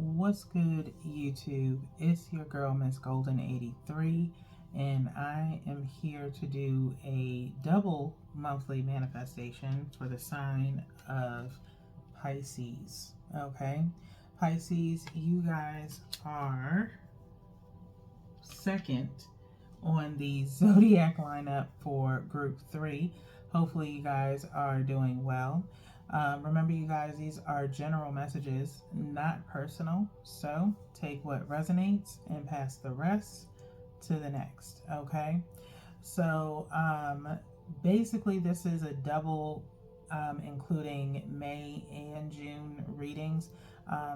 What's good, YouTube? It's your girl, Miss Golden 83, and I am here to do a double monthly manifestation for the sign of Pisces. Okay, Pisces, you guys are second on the zodiac lineup for group 3. Hopefully, you guys are doing well. Remember, you guys, these are general messages, not personal. So take what resonates and pass the rest to the next. Okay. So basically, this is a double, including May and June readings,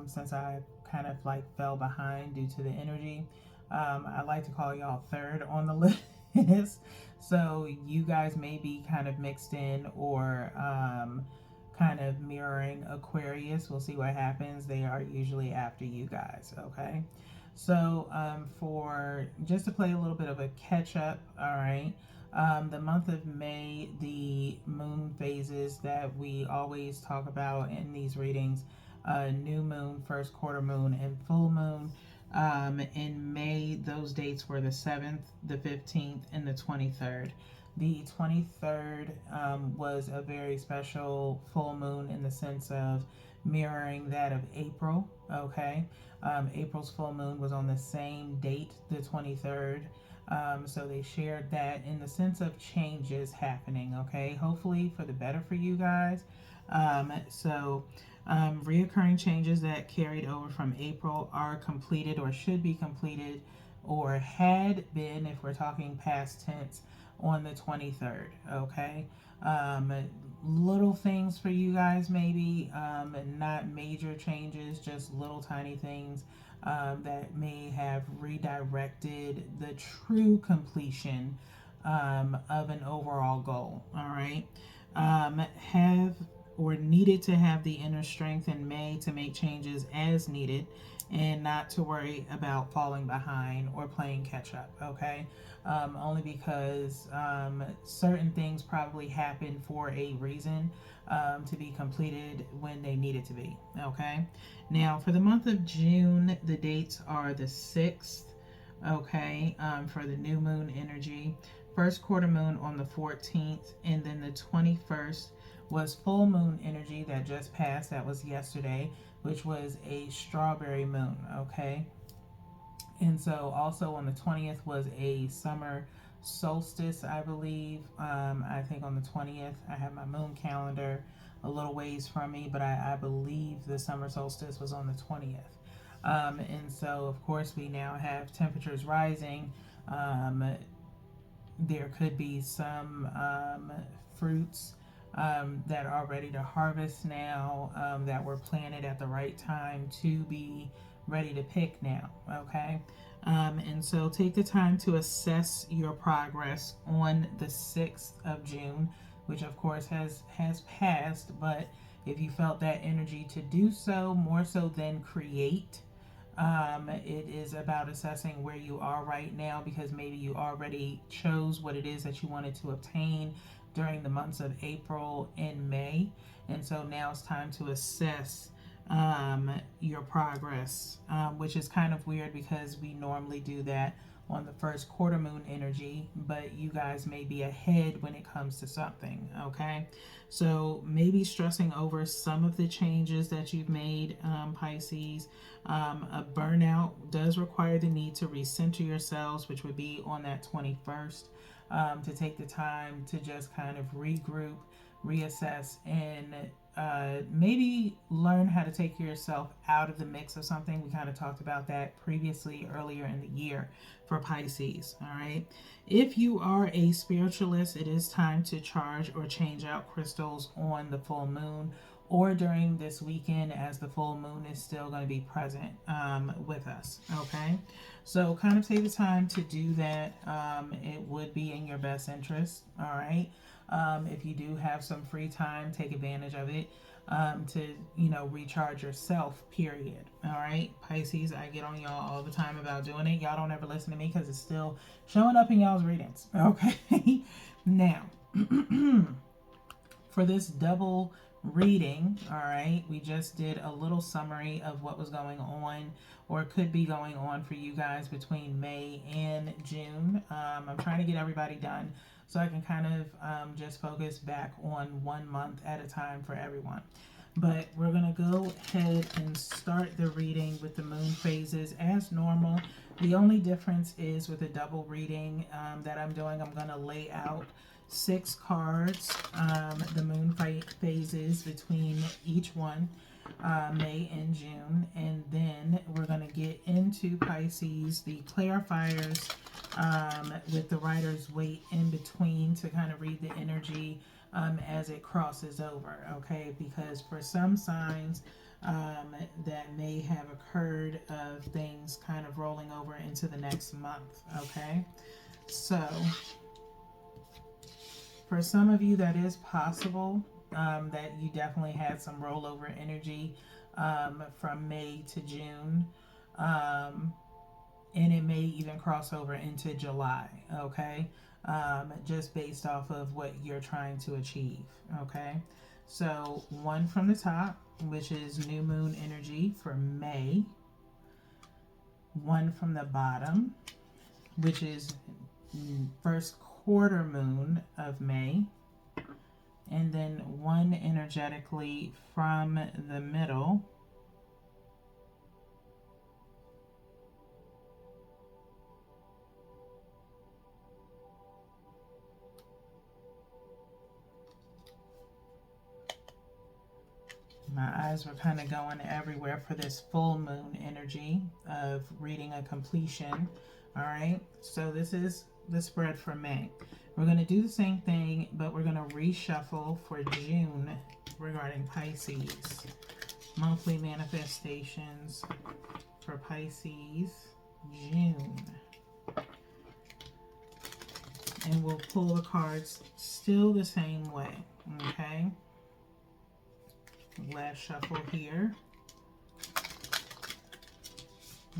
since I kind of like fell behind due to the energy. I like to call y'all third on the list. So you guys may be kind of mixed in or kind of mirroring Aquarius. We'll see what happens. They are usually after you guys, okay? So for just to play a little bit of a catch up, all right, the month of May, the moon phases that we always talk about in these readings, new moon, first quarter moon, and full moon. In May, those dates were the 7th, the 15th, and the 23rd. The 23rd was a very special full moon in the sense of mirroring that of April, okay? April's full moon was on the same date, the 23rd. So they shared that in the sense of changes happening, okay? Hopefully for the better for you guys. Reoccurring changes that carried over from April are completed or should be completed or had been, if we're talking past tense, on the 23rd, okay? Little things for you guys maybe, not major changes, just little tiny things that may have redirected the true completion of an overall goal, all right? Have or needed to have the inner strength in May to make changes as needed and not to worry about falling behind or playing catch up, okay? Only because certain things probably happen for a reason to be completed when they needed to be, okay? Now, for the month of June, the dates are the 6th, okay, for the new moon energy, first quarter moon on the 14th, and then the 21st was full moon energy that just passed. That was yesterday, which was a strawberry moon, okay? And so also on the 20th was a summer solstice, I believe. I think on the 20th, I have my moon calendar a little ways from me, but I believe the summer solstice was on the 20th. And so, of course, we now have temperatures rising. There could be some fruits that are ready to harvest now, that were planted at the right time to be ready to pick now, okay? And so take the time to assess your progress on the 6th of June, which of course has passed, but if you felt that energy to do so, more so than create, it is about assessing where you are right now, because maybe you already chose what it is that you wanted to obtain during the months of April and May. And so now it's time to assess your progress, which is kind of weird because we normally do that on the first quarter moon energy, but you guys may be ahead when it comes to something, okay? So maybe stressing over some of the changes that you've made, Pisces. A burnout does require the need to recenter yourselves, which would be on that 21st, to take the time to just kind of regroup, reassess, and maybe learn how to take yourself out of the mix of something. We kind of talked about that previously earlier in the year for Pisces, all right? If you are a spiritualist, it is time to charge or change out crystals on the full moon or during this weekend, as the full moon is still going to be present with us, okay? So kind of take the time to do that. It would be in your best interest, all right? If you do have some free time, take advantage of it to, recharge yourself, period. All right, Pisces, I get on y'all all the time about doing it. Y'all don't ever listen to me because it's still showing up in y'all's readings, okay? Now, for this double reading. All right, we just did a little summary of what was going on or could be going on for you guys between May and June. I'm trying to get everybody done so I can kind of just focus back on 1 month at a time for everyone. But we're going to go ahead and start the reading with the moon phases as normal. The only difference is with a double reading that I'm doing, I'm going to lay out 6 cards, the moon phases between each one, May and June. And then we're going to get into Pisces, the clarifiers, with the Rider's Waite in between to kind of read the energy as it crosses over, okay? Because for some signs that may have occurred of things kind of rolling over into the next month, okay? So for some of you, that is possible, that you definitely had some rollover energy from May to June. And it may even cross over into July, okay? Just based off of what you're trying to achieve, okay? So 1 from the top, which is new moon energy for May. 1 from the bottom, which is first quarter moon of May. And then 1 energetically from the middle, my eyes were kind of going everywhere for this full moon energy of reading a completion. All right, so this is the spread for May. We're going to do the same thing, but we're going to reshuffle for June regarding Pisces. Monthly manifestations for Pisces, June. And we'll pull the cards still the same way, okay? Last shuffle here.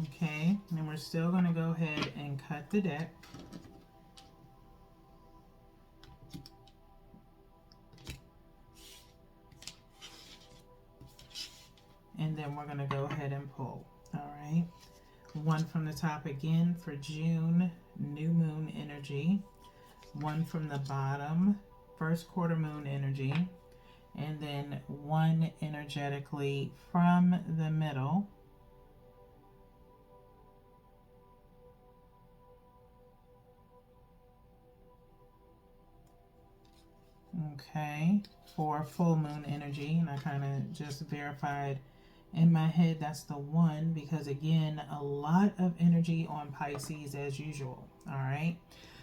Okay, and then we're still going to go ahead and cut the deck. And then we're going to go ahead and pull. All right. 1 from the top again for June, new moon energy. 1 from the bottom, first quarter moon energy. And then 1 energetically from the middle. Okay, for full moon energy. And I kind of just verified in my head that's the 1, because again, a lot of energy on Pisces as usual. All right,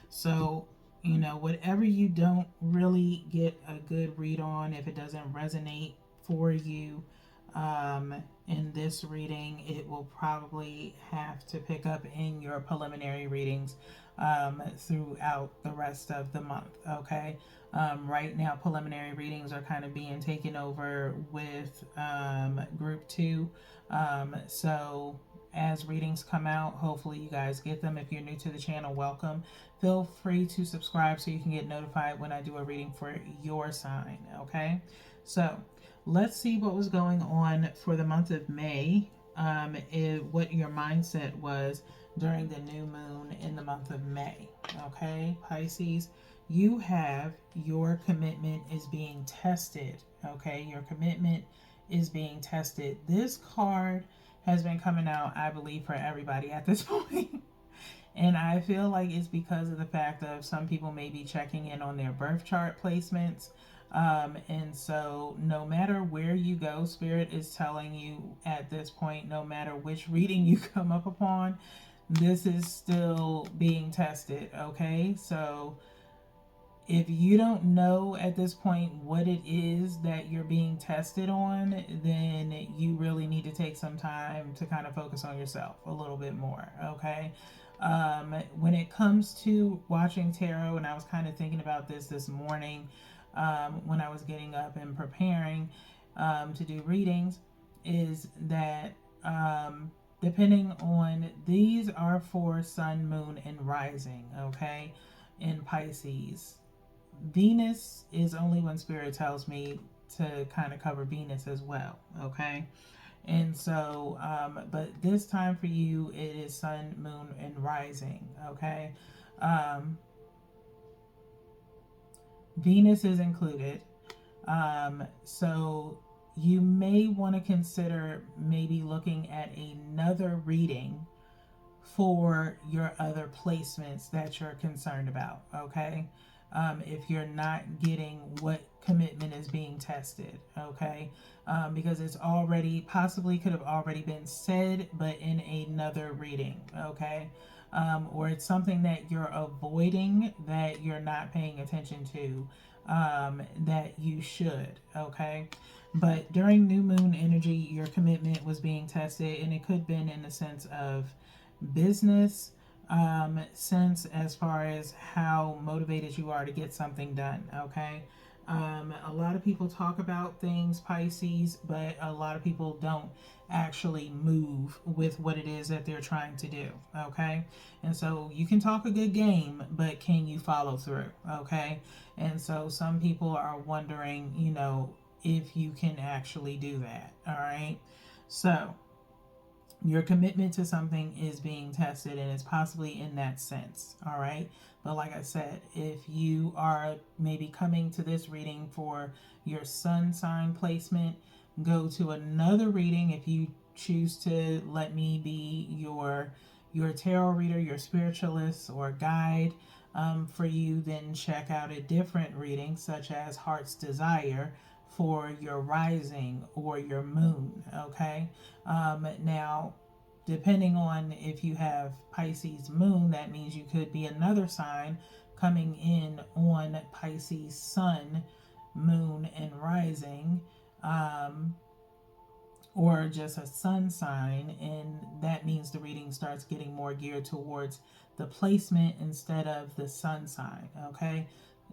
so you know, whatever you don't really get a good read on, if it doesn't resonate for you in this reading, it will probably have to pick up in your preliminary readings throughout the rest of the month, okay? Right now, preliminary readings are kind of being taken over with group 2. So as readings come out, hopefully you guys get them. If you're new to the channel, welcome. Feel free to subscribe so you can get notified when I do a reading for your sign, okay? So let's see what was going on for the month of May, what your mindset was during the new moon in the month of May, okay? Pisces, you have your commitment is being tested, okay? Your commitment is being tested. This card has been coming out, I believe, for everybody at this point. And I feel like it's because of the fact that some people may be checking in on their birth chart placements. And so no matter where you go, Spirit is telling you at this point, no matter which reading you come up upon, this is still being tested, okay? So if you don't know at this point what it is that you're being tested on, then you really need to take some time to kind of focus on yourself a little bit more, okay? When it comes to watching tarot, and I was kind of thinking about this morning when I was getting up and preparing to do readings, is that depending on, these are for sun, moon, and rising, okay, in Pisces. Venus is only when Spirit tells me to kind of cover Venus as well. Okay. And so, but this time for you, it is sun, moon, and rising. Okay. Um, Venus is included. So you may want to consider maybe looking at another reading for your other placements that you're concerned about. Okay. If you're not getting what commitment is being tested. Okay. Because it's already possibly could have already been said, but in another reading. Okay. Or it's something that you're avoiding that you're not paying attention to, that you should. Okay. But during new moon energy, your commitment was being tested, and it could have been in the sense of business, sense as far as how motivated you are to get something done. Okay. A lot of people talk about things, Pisces, but a lot of people don't actually move with what it is that they're trying to do. Okay. And so you can talk a good game, but can you follow through? Okay. And so some people are wondering, if you can actually do that. All right. So your commitment to something is being tested, and it's possibly in that sense. All right. But like I said, if you are maybe coming to this reading for your sun sign placement, go to another reading. If you choose to let me be your tarot reader, your spiritualist or guide, for you, then check out a different reading such as Heart's Desire for your rising or your moon. Okay. Now, depending on if you have Pisces moon, that means you could be another sign coming in on Pisces sun, moon, and rising, or just a sun sign, and that means the reading starts getting more geared towards the placement instead of the sun sign. Okay,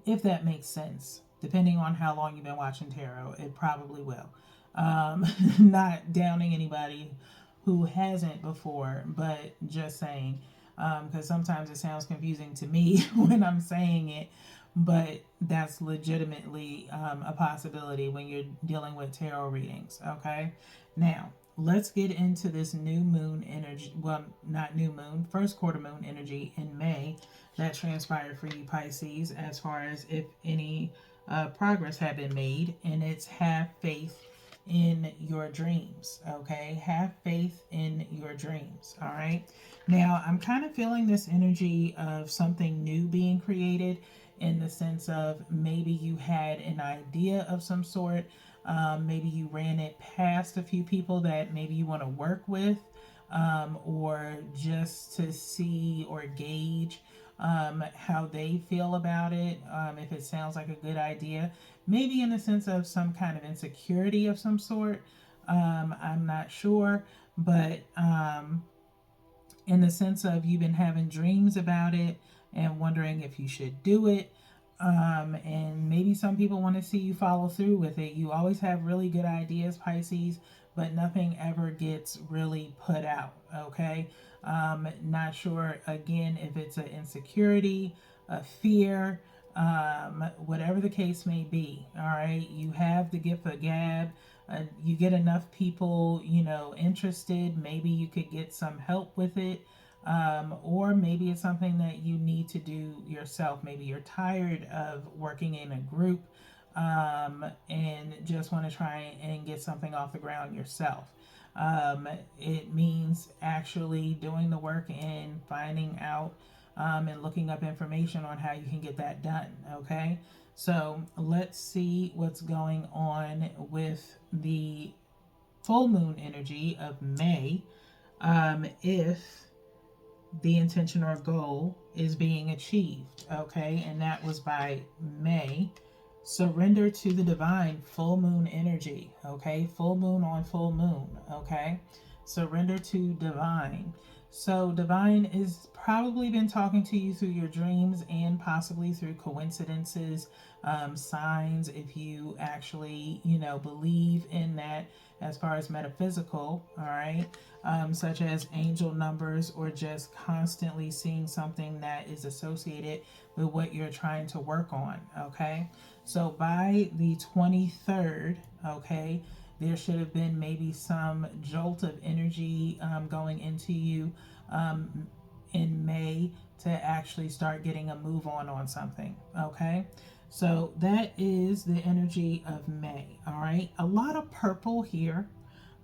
if that makes sense. Depending on how long you've been watching tarot, it probably will. Not downing anybody who hasn't before, but just saying, because sometimes it sounds confusing to me when I'm saying it, but that's legitimately a possibility when you're dealing with tarot readings. Okay, now let's get into this new moon energy. Well, not new moon, first quarter moon energy in May that transpired for you, Pisces, as far as if any progress had been made, and it's have faith in your dreams. Okay, have faith in your dreams. All right, now I'm kind of feeling this energy of something new being created, in the sense of maybe you had an idea of some sort. Maybe you ran it past a few people that maybe you want to work with, or just to see or gauge how they feel about it, if it sounds like a good idea. Maybe in the sense of some kind of insecurity of some sort. I'm not sure, but in the sense of you've been having dreams about it and wondering if you should do it. And maybe some people want to see you follow through with it. You always have really good ideas, Pisces, but nothing ever gets really put out. Okay. Not sure again if it's an insecurity, a fear, whatever the case may be. All right. You have the gift of gab. You get enough people, interested. Maybe you could get some help with it. Or maybe it's something that you need to do yourself. Maybe you're tired of working in a group, and just want to try and get something off the ground yourself. It means actually doing the work and finding out, and looking up information on how you can get that done. Okay, so let's see what's going on with the full moon energy of May. If the intention or goal is being achieved. Okay, and that was by May. Surrender to the divine, full moon energy. Okay, full moon on full moon. Okay, surrender to divine. So divine is probably been talking to you through your dreams and possibly through coincidences, signs, if you actually believe in that as far as metaphysical, all right, such as angel numbers, or just constantly seeing something that is associated with what you're trying to work on, okay? So by the 23rd, okay, there should have been maybe some jolt of energy going into you in May to actually start getting a move on something, okay? So that is the energy of May, all right? A lot of purple here,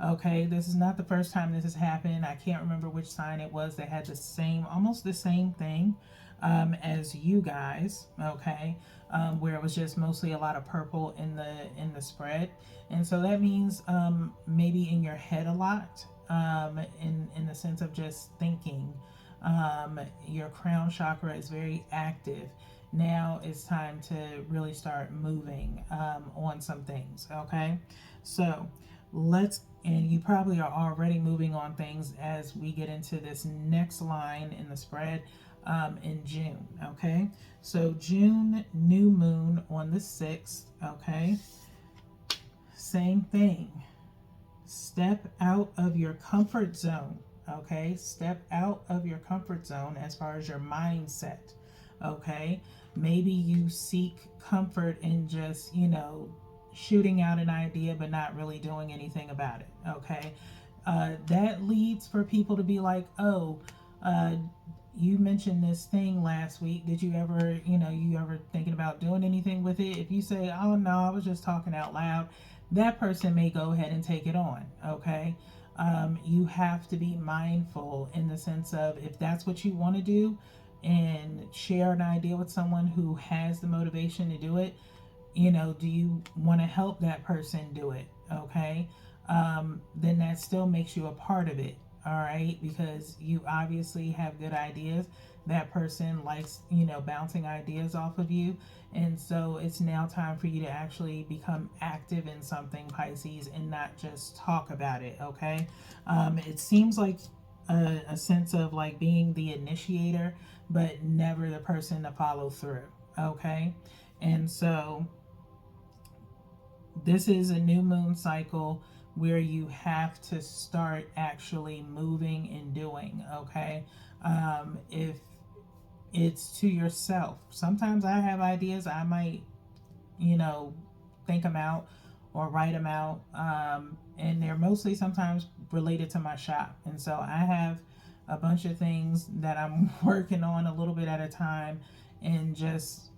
okay? This is not the first time this has happened. I can't remember which sign it was that had the same, almost the same thing as you guys, okay? Where it was just mostly a lot of purple in the spread, and so that means maybe in your head a lot, in the sense of just thinking. Your crown chakra is very active. Now it's time to really start moving on some things, okay? So and you probably are already moving on things as we get into this next line in the spread in June, okay? So June, new moon on the 6th, okay? Same thing. Step out of your comfort zone, okay? Step out of your comfort zone as far as your mindset, okay? Maybe you seek comfort in just, shooting out an idea but not really doing anything about it, okay? That leads for people to be like, oh, you mentioned this thing last week. Did you ever, you ever thinking about doing anything with it? If you say, oh no, I was just talking out loud, that person may go ahead and take it on, okay? You have to be mindful in the sense of, if that's what you want to do and share an idea with someone who has the motivation to do it, do you want to help that person do it, okay? Then that still makes you a part of it, all right? Because you obviously have good ideas. That person likes, bouncing ideas off of you. And so it's now time for you to actually become active in something, Pisces, and not just talk about it, okay? It seems like a sense of like being the initiator, but never the person to follow through, okay? And so this is a new moon cycle where you have to start actually moving and doing, okay? If it's to yourself, sometimes I have ideas, I might, think them out or write them out, and they're mostly sometimes related to my shop. And so I have a bunch of things that I'm working on a little bit at a time, and just,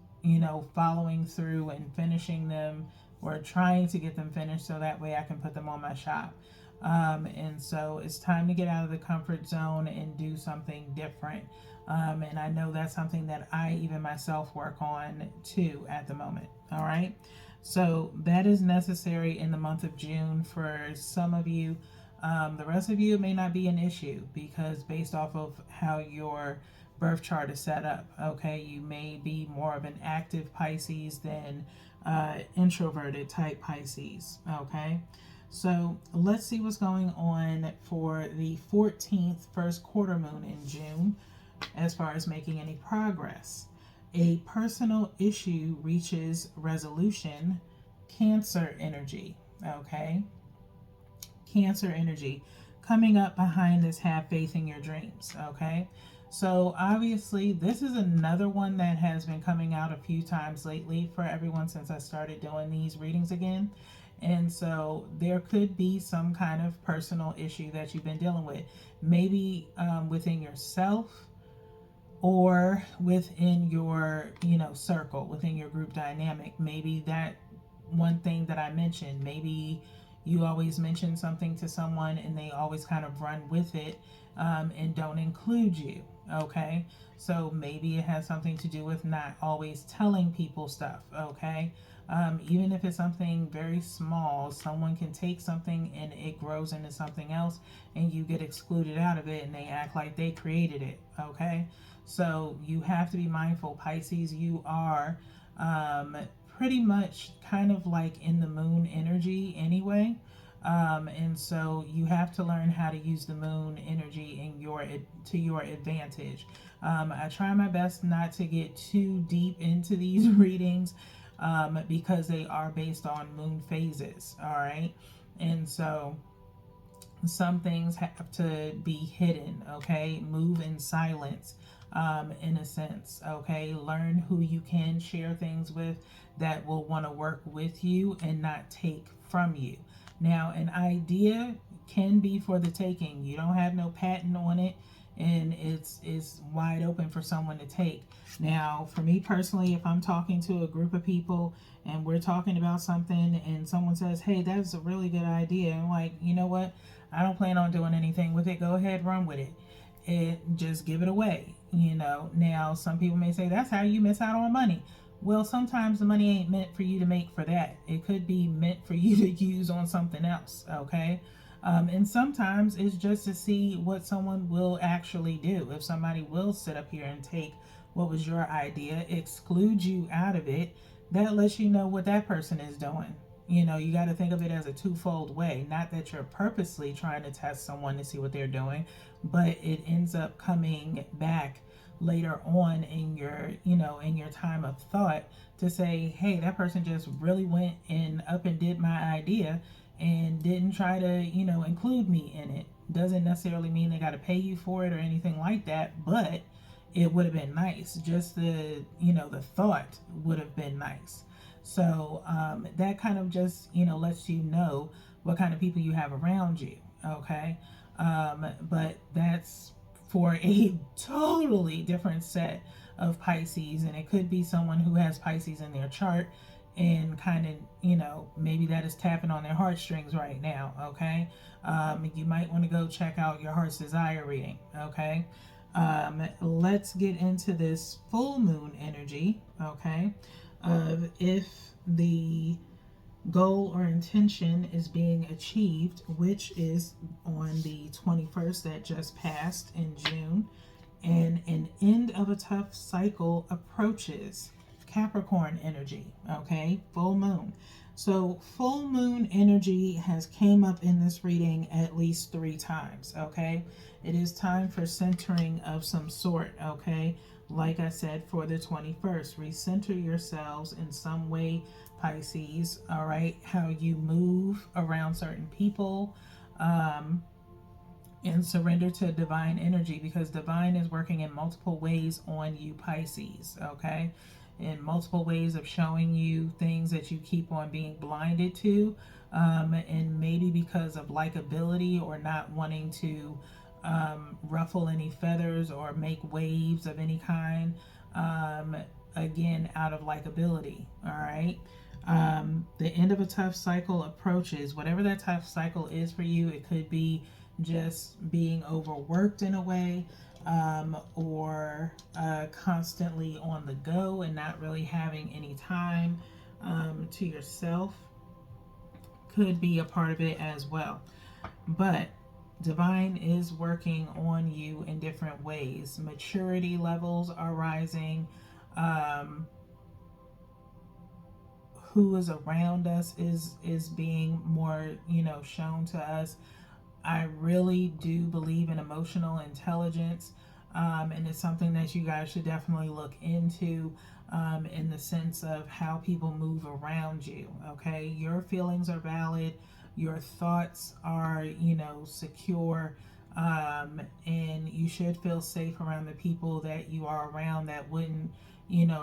following through and finishing them, or trying to get them finished so that way I can put them on my shop. And so it's time to get out of the comfort zone and do something different. And I know that's something that I even myself work on too at the moment. All right. So that is necessary in the month of June for some of you. The rest of you, it may not be an issue, because based off of how your birth chart is set up, okay, you may be more of an active Pisces than introverted type Pisces, okay? So let's see what's going on for the 14th first quarter moon in June as far as making any progress. A personal issue reaches resolution. Cancer energy, okay? Cancer energy coming up behind this have faith in your dreams, okay? So obviously this is another one that has been coming out a few times lately for everyone since I started doing these readings again. And so there could be some kind of personal issue that you've been dealing with, maybe within yourself, or within your, circle, within your group dynamic. Maybe that one thing that I mentioned, maybe you always mention something to someone and they always kind of run with it, and don't include you, okay? So maybe it has something to do with not always telling people stuff, okay? Even if it's something very small, someone can take something and it grows into something else, and you get excluded out of it and they act like they created it, okay? So you have to be mindful, Pisces. You are pretty much kind of like in the moon energy anyway. And so you have to learn how to use the moon energy to your advantage. I try my best not to get too deep into these readings, because they are based on moon phases, all right? And so some things have to be hidden, okay? Move in silence, in a sense, okay? Learn who you can share things with that will want to work with you and not take from you. Now, an idea can be for the taking. You don't have no patent on it, and it's wide open for someone to take. Now, for me personally, if I'm talking to a group of people and we're talking about something and someone says, hey, that's a really good idea, I'm like, you know what? I don't plan on doing anything with it. Go ahead, run with it. Just give it away. Now some people may say that's how you miss out on money. Well, sometimes the money ain't meant for you to make for that. It could be meant for you to use on something else, okay? And sometimes it's just to see what someone will actually do. If somebody will sit up here and take what was your idea, exclude you out of it, that lets you know what that person is doing. You got to think of it as a twofold way. Not that you're purposely trying to test someone to see what they're doing, but it ends up coming back later on in your time of thought to say, hey, that person just really went and up and did my idea and didn't try to, include me in it. Doesn't necessarily mean they got to pay you for it or anything like that, but it would have been nice. Just the thought would have been nice. So that kind of just, lets you know what kind of people you have around you. Okay. But that's for a totally different set of Pisces. And it could be someone who has Pisces in their chart and kind of, maybe that is tapping on their heartstrings right now. Okay. You might want to go check out your heart's desire reading. Okay. Let's get into this full moon energy. Okay. Of if the goal or intention is being achieved, which is on the 21st that just passed in June, and an end of a tough cycle approaches. Capricorn energy, okay, full moon. So full moon energy has came up in this reading at least 3 times, okay? It is time for centering of some sort, okay? Like I said, for the 21st, recenter yourselves in some way, Pisces, all right? How you move around certain people, and surrender to divine energy, because divine is working in multiple ways on you, Pisces, okay? In multiple ways of showing you things that you keep on being blinded to, and maybe because of likability or not wanting to ruffle any feathers or make waves of any kind, again, out of likability, all right? The end of a tough cycle approaches. Whatever that tough cycle is for you, it could be just being overworked in a way, or constantly on the go and not really having any time to yourself. Could be a part of it as well. But divine is working on you in different ways. Maturity levels are rising. Who is around us is being more, shown to us. I really do believe in emotional intelligence, and it's something that you guys should definitely look into, in the sense of how people move around you. Okay, your feelings are valid, your thoughts are, secure, and you should feel safe around the people that you are around that wouldn't,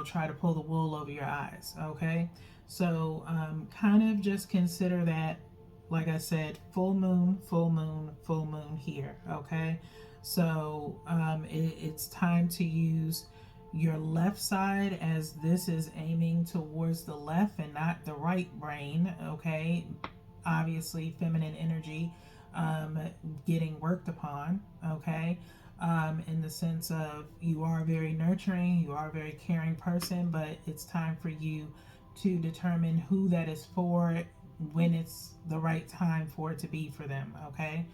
try to pull the wool over your eyes. Okay, so kind of just consider that. Like I said, full moon, full moon, full moon here, okay? So it's time to use your left side, as this is aiming towards the left and not the right brain, okay? Obviously, feminine energy getting worked upon, okay? In the sense of you are very nurturing, you are a very caring person, but it's time for you to determine who that is for, when it's the right time for it to be for them, okay?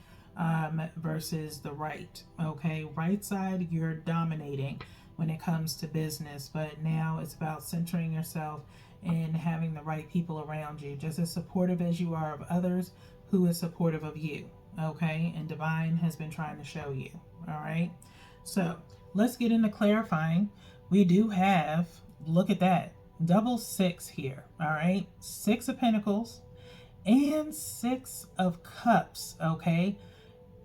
Versus the right, okay? Right side, you're dominating when it comes to business, but now it's about centering yourself and having the right people around you, just as supportive as you are of others, who is supportive of you, okay? And divine has been trying to show you, all right? So let's get into clarifying. We do have, look at that, double 6 here, all right? 6 of Pentacles and Six of Cups, okay?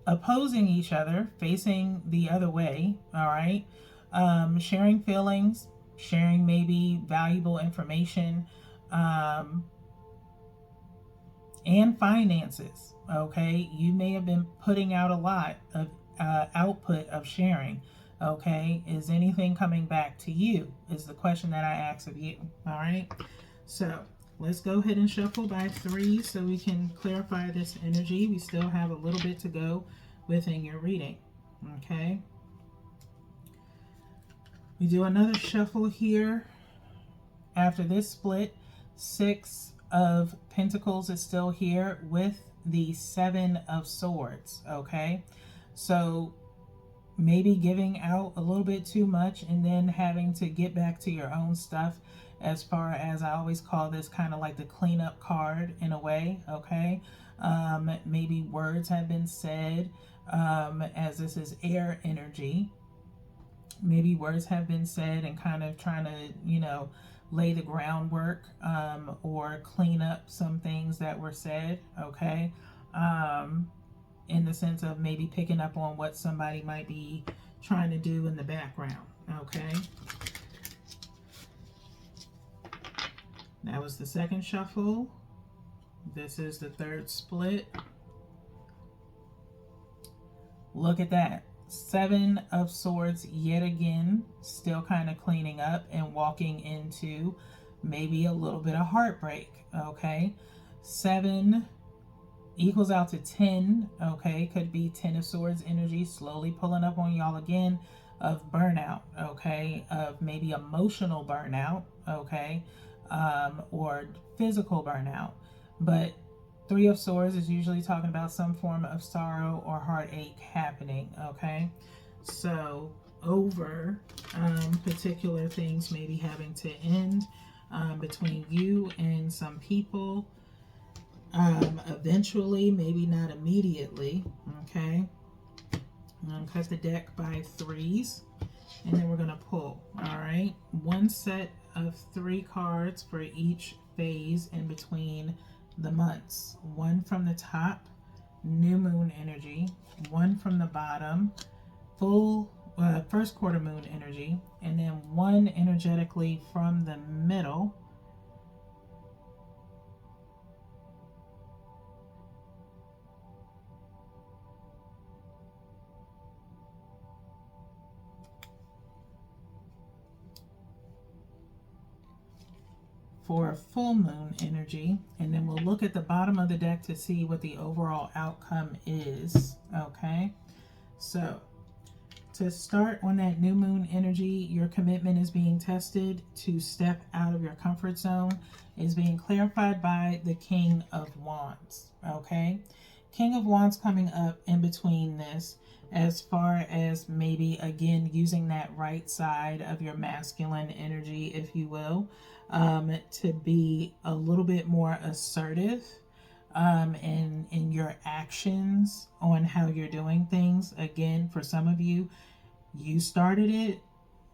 Opposing each other, facing the other way, all right? Sharing feelings, sharing maybe valuable information, um, and finances, okay? You may have been putting out a lot of output of sharing, okay? Is anything coming back to you? Is the question that I ask of you, all right? So let's go ahead and shuffle by three so we can clarify this energy. We still have a little bit to go within your reading, okay? We do another shuffle here. After this split, Six of Pentacles is still here with the Seven of Swords, okay? So maybe giving out a little bit too much and then having to get back to your own stuff, as far as I always call this kind of like the cleanup card in a way, okay? Maybe words have been said, as this is air energy. Maybe words have been said and kind of trying to, lay the groundwork, or clean up some things that were said, okay? In the sense of maybe picking up on what somebody might be trying to do in the background, okay? That was the second shuffle. This is the third split. Look at that. Seven of Swords yet again, still kind of cleaning up and walking into maybe a little bit of heartbreak, okay? 7 equals out to 10, okay? Could be 10 of Swords energy slowly pulling up on y'all again, of burnout, okay? Of maybe emotional burnout, okay? Or physical burnout. But 3 of Swords is usually talking about some form of sorrow or heartache happening, okay? So over particular things maybe having to end between you and some people, eventually, maybe not immediately, okay? I'm going to cut the deck by 3s, and then we're going to pull, all right? One set of 3 cards for each phase in between the months. One from the top, new moon energy. One from the bottom, full first quarter moon energy. And then one energetically from the middle, for full moon energy. And then we'll look at the bottom of the deck to see what the overall outcome is, okay? So to start on that new moon energy, your commitment is being tested. To step out of your comfort zone is being clarified by the King of Wands, okay? King of Wands coming up in between this, as far as maybe again using that right side of your masculine energy, if you will, to be a little bit more assertive in your actions on how you're doing things. Again, for some of you, you started it,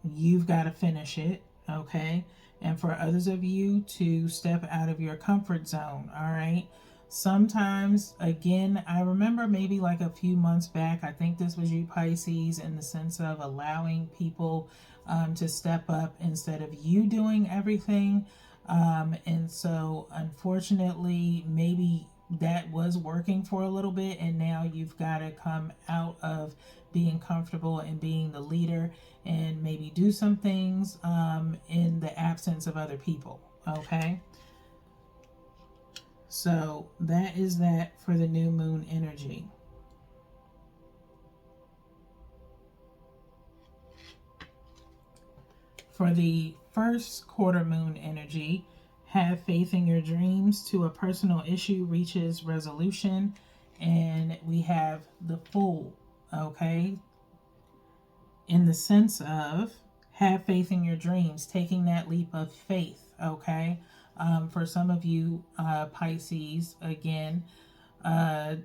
you've got to finish it, okay? And for others of you, to step out of your comfort zone, all right? Sometimes, again, I remember maybe like a few months back, I think this was you, Pisces, in the sense of allowing people to step up instead of you doing everything. And so, unfortunately, maybe that was working for a little bit, and now you've got to come out of being comfortable and being the leader and maybe do some things in the absence of other people, okay? So that is that for the new moon energy. For the first quarter moon energy, have faith in your dreams to a personal issue reaches resolution. And we have the Fool, okay? In the sense of have faith in your dreams, taking that leap of faith, okay? For some of you, Pisces, again,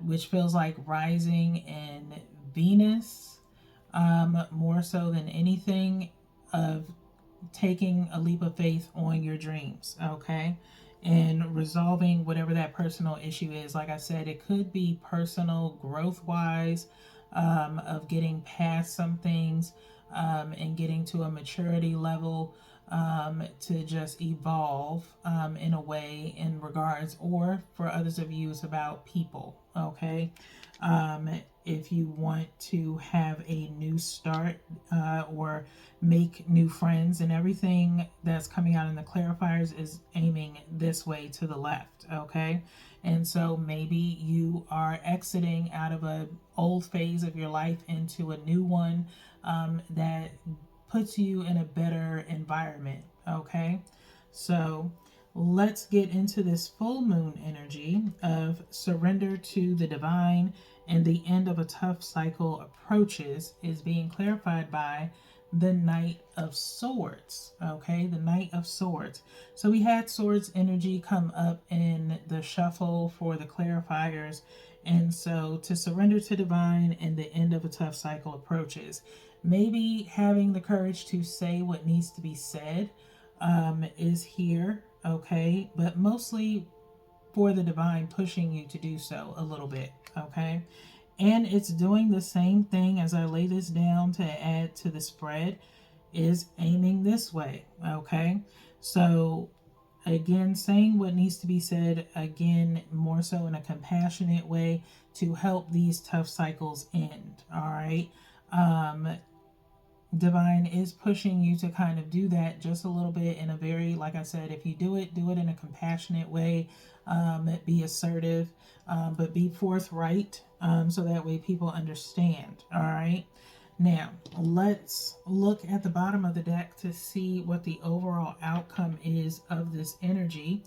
which feels like rising in Venus, more so than anything, of taking a leap of faith on your dreams, okay? and resolving whatever that personal issue is. Like I said, it could be personal growth wise, of getting past some things, and getting to a maturity level, to just evolve, in a way in regards, or for others of you, it's about people. Okay. Um, if you want to have a new start, or make new friends, and everything that's coming out in the clarifiers is aiming this way to the left. Okay. And so maybe you are exiting out of a old phase of your life into a new one, that puts you in a better environment. Okay. So let's get into this full moon energy of surrender to the divine, and the end of a tough cycle approaches, is being clarified by the Knight of Swords. Okay, the Knight of Swords. So we had Swords energy come up in the shuffle for the clarifiers. And so to surrender to divine and the end of a tough cycle approaches. Maybe having the courage to say what needs to be said, is here. Okay, but mostly for the divine pushing you to do so a little bit. Okay. And it's doing the same thing as I lay this down to add to the spread, is aiming this way. Okay. So again, saying what needs to be said, again, more so in a compassionate way to help these tough cycles end. All right. Divine is pushing you to kind of do that just a little bit in a very, like I said, if you do it in a compassionate way, be assertive, but be forthright, so that way people understand. All right. Now, let's look at the bottom of the deck to see what the overall outcome is of this energy.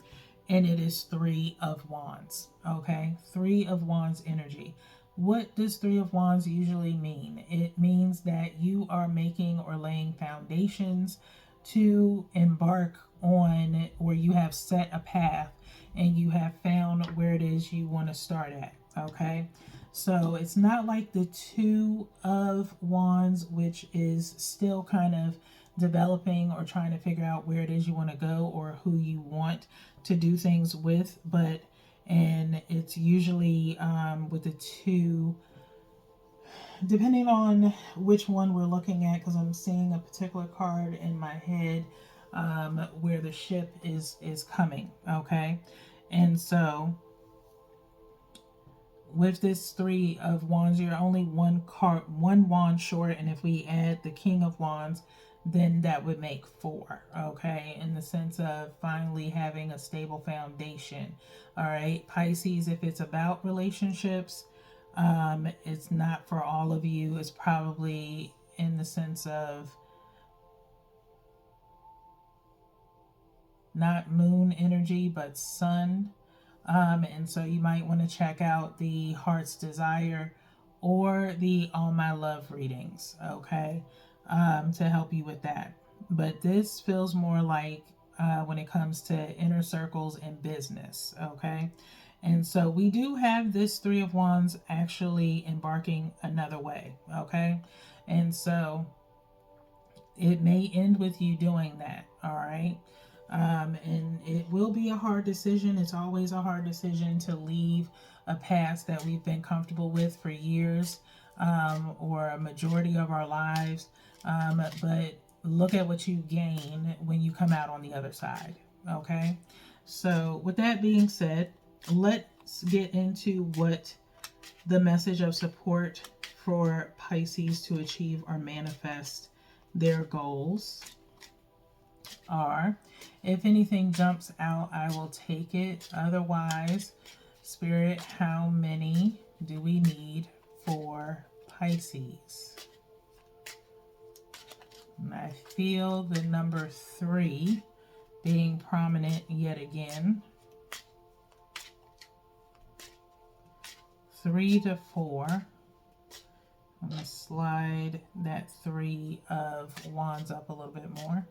And it is Three of Wands. Okay. Three of Wands energy. What does Three of Wands usually mean? It means that you are making or laying foundations to embark on, or you have set a path and you have found where it is you want to start at. Okay. So it's not like the Two of Wands, which is still kind of developing or trying to figure out where it is you want to go or who you want to do things with, but and it's usually, with the two, depending on which one we're looking at, because I'm seeing a particular card in my head, where the ship is coming. Okay. And so with this Three of Wands, you're only one wand short, and if we add the King of Wands, then that would make four. Okay, in the sense of finally having a stable foundation. All right, Pisces, if it's about relationships, it's not for all of you. It's probably in the sense of not moon energy, but sun. And so you might want to check out the Heart's Desire or the All My Love readings, okay, to help you with that. But this feels more like, when it comes to inner circles and business, okay? And so we do have this Three of Wands actually embarking another way, okay? And so it may end with you doing that, all right? And it will be a hard decision. It's always a hard decision to leave a past that we've been comfortable with for years, or a majority of our lives. But look at what you gain when you come out on the other side. Okay. So with that being said, let's get into what the message of support for Pisces to achieve or manifest their goals are. If anything jumps out, I will take it. Otherwise, Spirit, how many do we need for Pisces? And I feel the number 3 being prominent yet again. 3 to 4. I'm going to slide that 3 of Wands up a little bit more.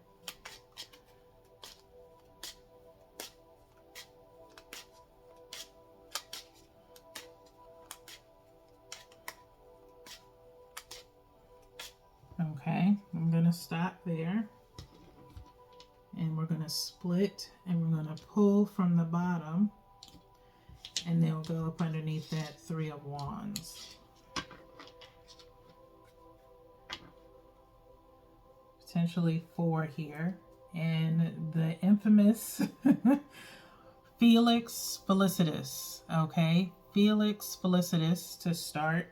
Okay, I'm going to stop there. And we're going to split and we're going to pull from the bottom, and they'll go up underneath that Three of Wands. Potentially 4 here. And the infamous Felix Felicitas, okay? Felix Felicitas to start.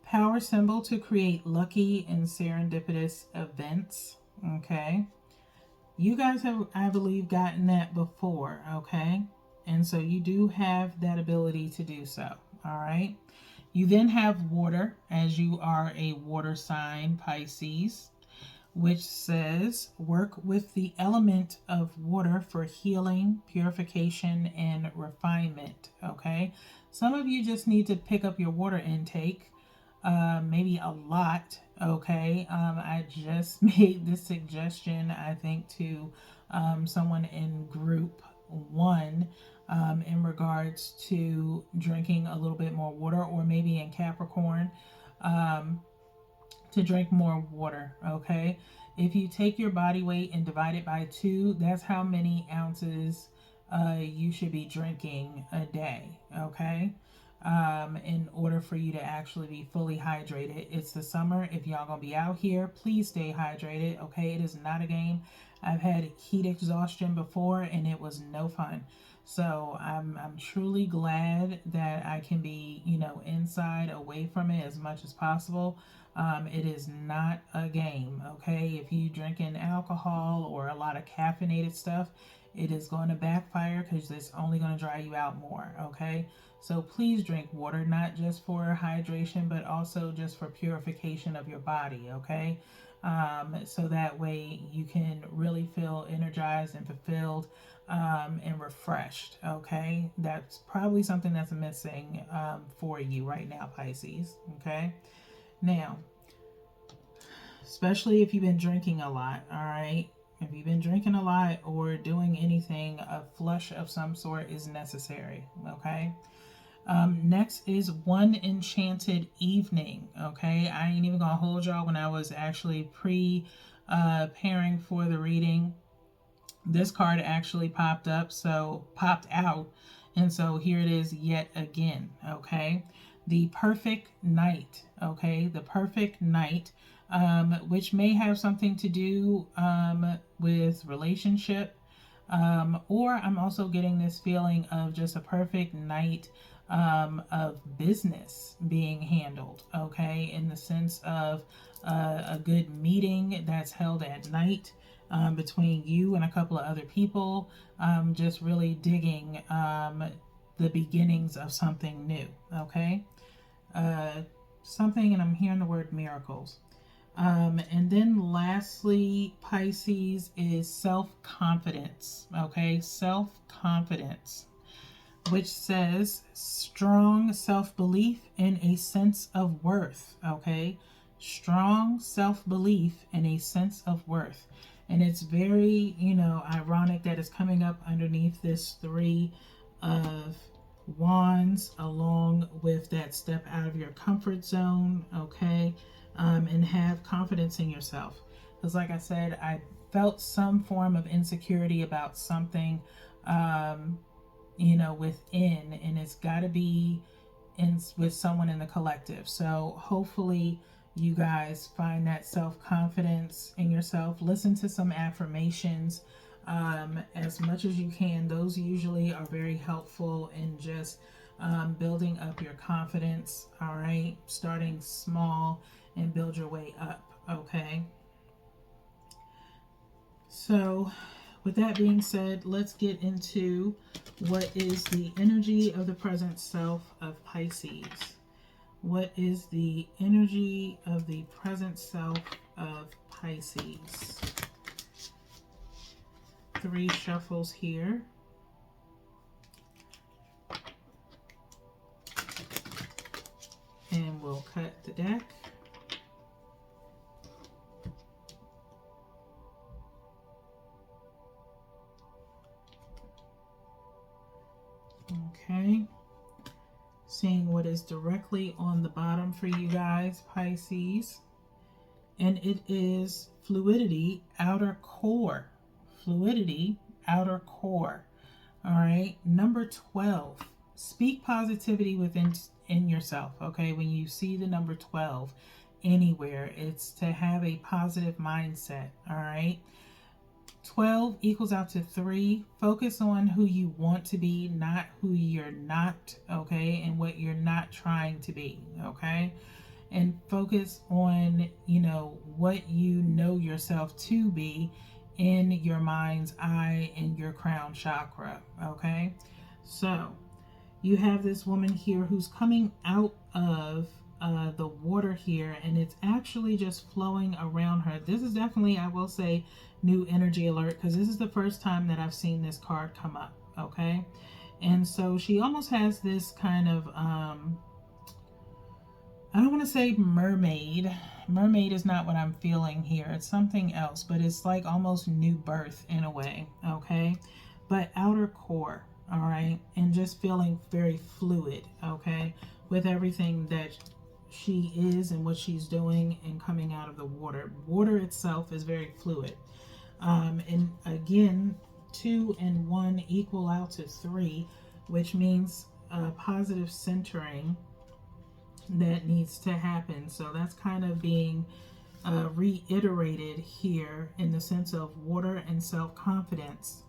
Power symbol to create lucky and serendipitous events, okay? You guys have, I believe, gotten that before, okay? And so you do have that ability to do so, all right? You then have water, as you are a water sign, Pisces, which says work with the element of water for healing, purification, and refinement, okay? Some of you just need to pick up your water intake, maybe a lot, okay? I just made this suggestion, I think, to someone in group 1 in regards to drinking a little bit more water, or maybe in Capricorn, to drink more water, okay? If you take your body weight and divide it by 2, that's how many ounces you should be drinking a day, okay? In order for you to actually be fully hydrated. It's the summer. If y'all gonna be out here, please stay hydrated, okay? It is not a game. I've had heat exhaustion before and it was no fun. So I'm truly glad that I can be, you know, inside, away from it as much as possible. It is not a game, okay? If you drinking alcohol or a lot of caffeinated stuff, it is going to backfire because it's only going to dry you out more, okay? So please drink water, not just for hydration, but also just for purification of your body, okay? So that way you can really feel energized and fulfilled and refreshed, okay? That's probably something that's missing for you right now, Pisces, okay? Now, especially if you've been drinking a lot, all right? If you've been drinking a lot or doing anything, a flush of some sort is necessary, okay? Next is One Enchanted Evening, okay? I ain't even gonna hold y'all. When I was actually preparing for the reading, this card actually popped out, and so here it is yet again, okay? The Perfect Night, okay? The Perfect Night, which may have something to do with relationship, or I'm also getting this feeling of just a perfect night of business being handled, okay? In the sense of a good meeting that's held at night between you and a couple of other people, just really digging the beginnings of something new, okay? Something, and I'm hearing the word miracles. And then lastly, Pisces, is self-confidence, okay? Self-confidence, which says strong self-belief and a sense of worth, okay? Strong self-belief and a sense of worth. And it's very, you know, ironic that it's coming up underneath this Three of Wands, along with that step out of your comfort zone, okay? And have confidence in yourself. Because like I said, I felt some form of insecurity about something, you know, within, and it's got to be with someone in the collective. So hopefully you guys find that self-confidence in yourself. Listen to some affirmations as much as you can. Those usually are very helpful in just building up your confidence, all right? Starting small and build your way up, okay? So with that being said, let's get into what is the energy of the present self of Pisces. What is the energy of the present self of Pisces? 3 shuffles here. And we'll cut the deck. Okay, seeing what is directly on the bottom for you guys, Pisces, and it is fluidity, outer core. fluidity, outer core. All right. Number 12, speak positivity in yourself. Okay. When you see the number 12 anywhere, it's to have a positive mindset. All right. 12 equals out to 3. Focus on who you want to be, not who you're not. Okay. And what you're not trying to be. Okay. And focus on, what you know yourself to be in your mind's eye and your crown chakra. Okay. So you have this woman here who's coming out of the water here, and it's actually just flowing around her. This is definitely, I will say, new energy alert, because this is the first time that I've seen this card come up. Okay. And so she almost has this kind of I don't want to say mermaid. Mermaid is not what I'm feeling here. It's something else, but it's like almost new birth in a way, okay? But outer core, all right? And just feeling very fluid, okay? With everything that she is and what she's doing and coming out of the water. Water itself is very fluid. And again, 2 and 1 equal out to 3, which means positive centering that needs to happen. So that's kind of being reiterated here in the sense of water and self-confidence.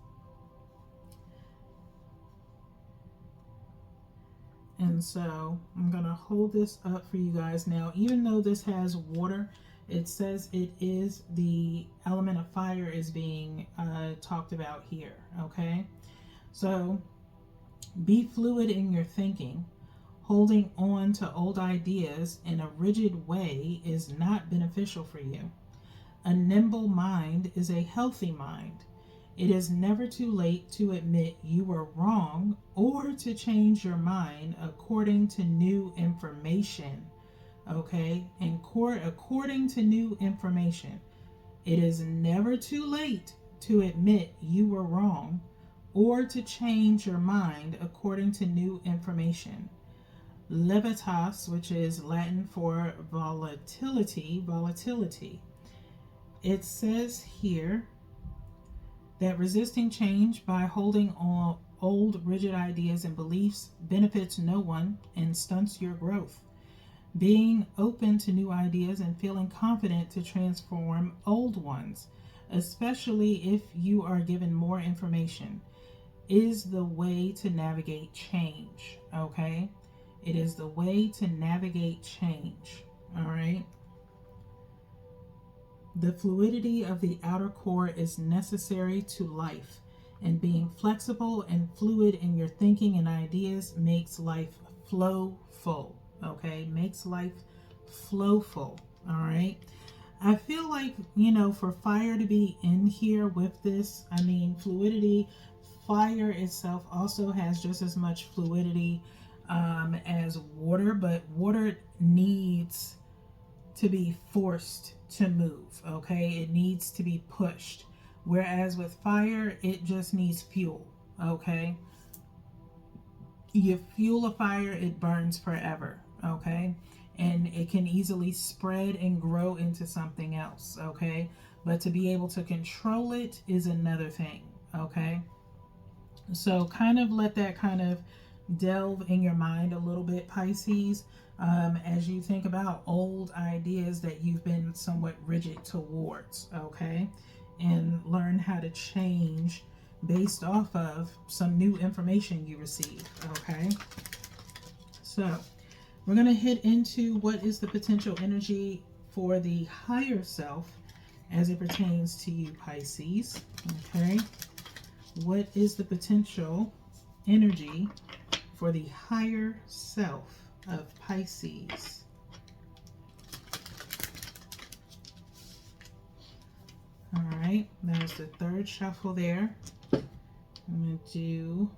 And so I'm going to hold this up for you guys now. Even though this has water, it says it is the element of fire is being talked about here. Okay. So be fluid in your thinking. Holding on to old ideas in a rigid way is not beneficial for you. A nimble mind is a healthy mind. It is never too late to admit you were wrong or to change your mind according to new information. Okay? And according to new information, it is never too late to admit you were wrong or to change your mind according to new information. Levitas, which is Latin for volatility. It says here that resisting change by holding on old rigid ideas and beliefs benefits no one and stunts your growth. Being open to new ideas and feeling confident to transform old ones, especially if you are given more information, is the way to navigate change. Okay? It is the way to navigate change. All right. The fluidity of the outer core is necessary to life, and being flexible and fluid in your thinking and ideas makes life flow full. Okay. Makes life flow full. All right. I feel like, for fire to be in here with this, fluidity, fire itself also has just as much fluidity as water, but water needs to be forced to move. Okay, it needs to be pushed, whereas with fire it just needs fuel. Okay, you fuel a fire, it burns forever. Okay, and it can easily spread and grow into something else. Okay, but to be able to control it is another thing. Okay, so kind of let that kind of delve in your mind a little bit, Pisces, as you think about old ideas that you've been somewhat rigid towards, okay? And learn how to change based off of some new information you received, okay? So we're going to hit into what is the potential energy for the higher self as it pertains to you, Pisces, okay? What is the potential energy for the higher self of Pisces? All right, that is the third shuffle there. I'm going to do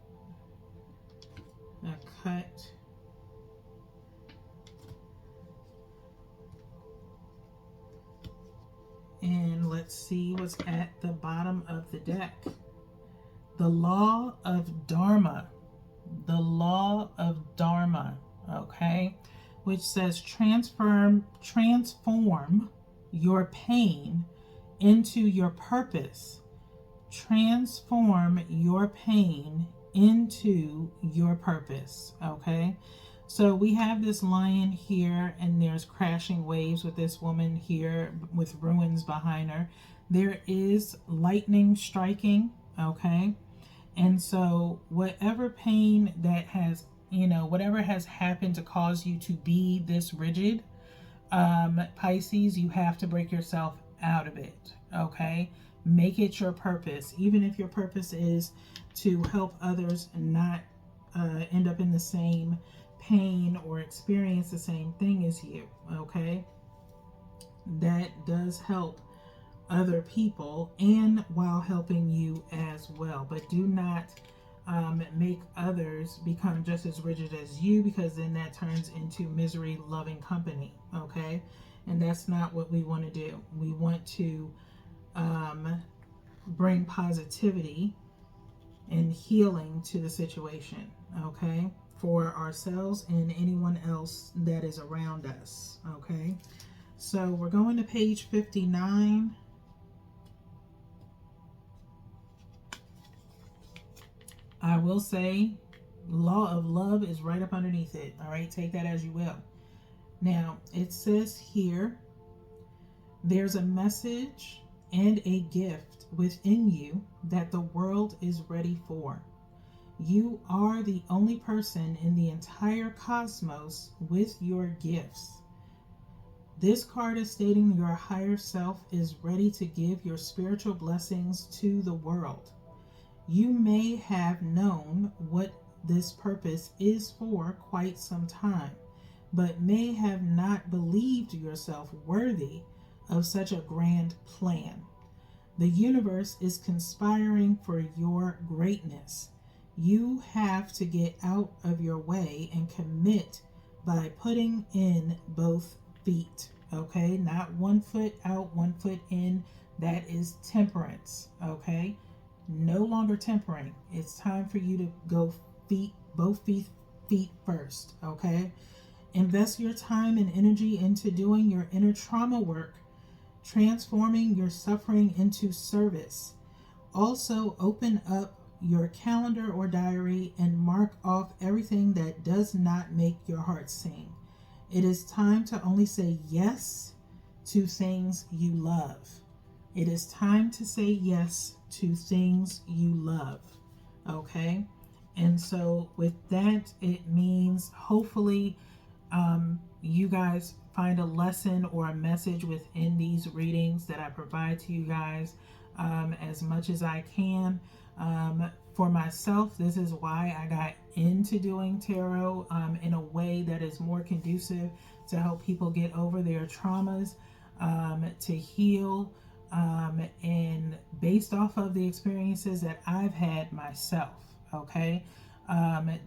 a cut. And let's see what's at the bottom of the deck. The law of Dharma. The law of Dharma, okay, which says transform your pain into your purpose Transform your pain into your purpose. Okay. So we have this lion here, and there's crashing waves with this woman here with ruins behind her. There is lightning striking. Okay. And so whatever pain that has, whatever has happened to cause you to be this rigid, Pisces, you have to break yourself out of it. Okay. Make it your purpose, even if your purpose is to help others not end up in the same pain or experience the same thing as you. Okay. That does help other people and while helping you as well. But do not make others become just as rigid as you, because then that turns into misery loving company. Okay. And that's not what we want to do. We want to bring positivity and healing to the situation. Okay. For ourselves and anyone else that is around us. Okay. So we're going to page 59. I will say, law of love is right up underneath it. All right, take that as you will. Now, it says here, there's a message and a gift within you that the world is ready for. You are the only person in the entire cosmos with your gifts. This card is stating your higher self is ready to give your spiritual blessings to the world. You may have known what this purpose is for quite some time, but may have not believed yourself worthy of such a grand plan. The universe is conspiring for your greatness. You have to get out of your way and commit by putting in both feet. Okay, not 1 foot out, 1 foot in. That is temperance. Okay. No longer tempering. It's time for you to go both feet first. Okay. Invest your time and energy into doing your inner trauma work, transforming your suffering into service. Also, open up your calendar or diary and mark off everything that does not make your heart sing. It is time to only say yes to things you love. It is time to say yes to things you love. Okay. And so with that, it means hopefully you guys find a lesson or a message within these readings that I provide to you guys as much as I can. For myself, this is why I got into doing tarot in a way that is more conducive to help people get over their traumas, to heal, and based off of the experiences that I've had myself. Okay.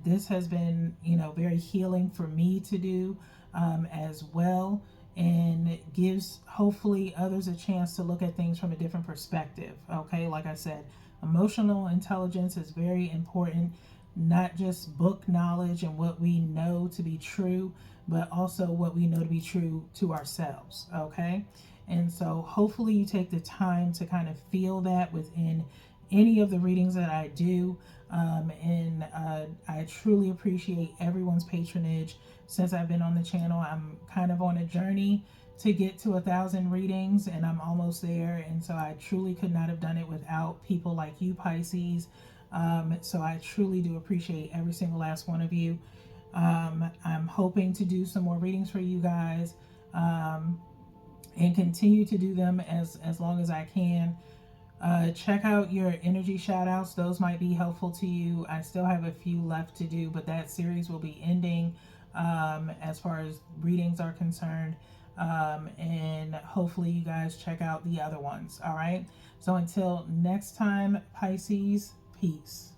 This has been, very healing for me to do as well, and gives hopefully others a chance to look at things from a different perspective. Okay. Like I said, emotional intelligence is very important, not just book knowledge and what we know to be true, but also what we know to be true to ourselves. Okay. And so hopefully you take the time to kind of feel that within any of the readings that I do. And I truly appreciate everyone's patronage. Since I've been on the channel, I'm kind of on a journey to get to 1,000 readings, and I'm almost there. And so I truly could not have done it without people like you, Pisces. So I truly do appreciate every single last one of you. I'm hoping to do some more readings for you guys, and continue to do them as long as I can. Check out your energy shout outs. Those might be helpful to you. I still have a few left to do, but that series will be ending as far as readings are concerned. And hopefully you guys check out the other ones. All right. So until next time, Pisces, peace.